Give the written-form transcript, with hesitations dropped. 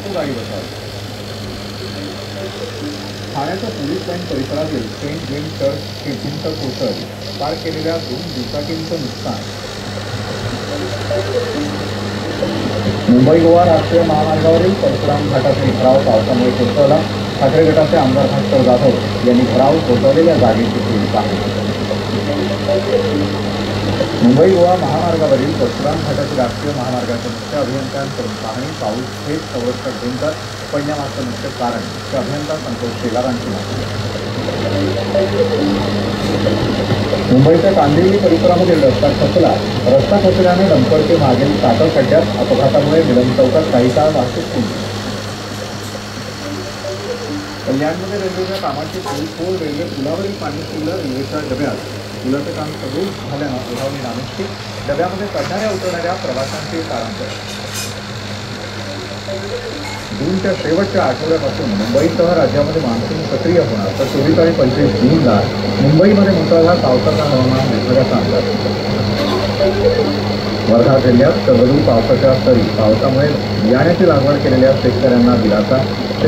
नको गाडी बसवावी. ठाण्याच्या पोलीस लाईन परिसरातील सेंट जेम्स चर्च हे भिंत कोसळली. पार्क केलेल्या 2 दुचाकींचं नुकसान. मुंबई गोवा राष्ट्रीय महामार्गावरील परशुराम घाटातील भराव पावसामुळे कोसळला. ठाकरे गटाचे आमदार भास्कर जाधव यांनी भराव कोसळलेल्या जागेची केली पाहणी. मुंबई गोवा महामार्गावरील परशुराम घाटातील राष्ट्रीय महामार्गाच्या मुख्य अभियंत्यांकडून पाहणी. पाऊस थेट संरक्षक भिंत पडण्यामागचं मुख्य कारण ते अभियंता संतोष शेलारांची माहिती. मुंबईच्या कांदिवली परिसरामध्ये रस्ता खचल्याने डंपरचे मागील साखर खड्ड्यात. अपघातामुळे मिलन चौकात काही काळ वाहतूक कोंडली. कल्याणमध्ये रेल्वेच्या कामाची तोडफोड. रेल्वे पुलावरील पाणी शिरलं. रेल्वेच्या डब्यात पुलाचं काम सुरू झाल्यानं उधावणी नामुष्की. डब्यामध्ये चढणाऱ्या उतरणाऱ्या प्रवाशांची तारांबळ. जूनच्या शेवटच्या आठवड्यापासून मुंबईसह राज्यामध्ये मान्सून सक्रिय होणार. तर 24 आणि 25 जूनला मुंबईमध्ये मुसळधार पावसाचा हवामान विभागाचा अंदाज. वर्धा जिल्ह्यात सर्वदूर पावसाच्या सरी. पावसामुळे बियाण्याची लागवड केलेल्या शेतकऱ्यांना दिलासा.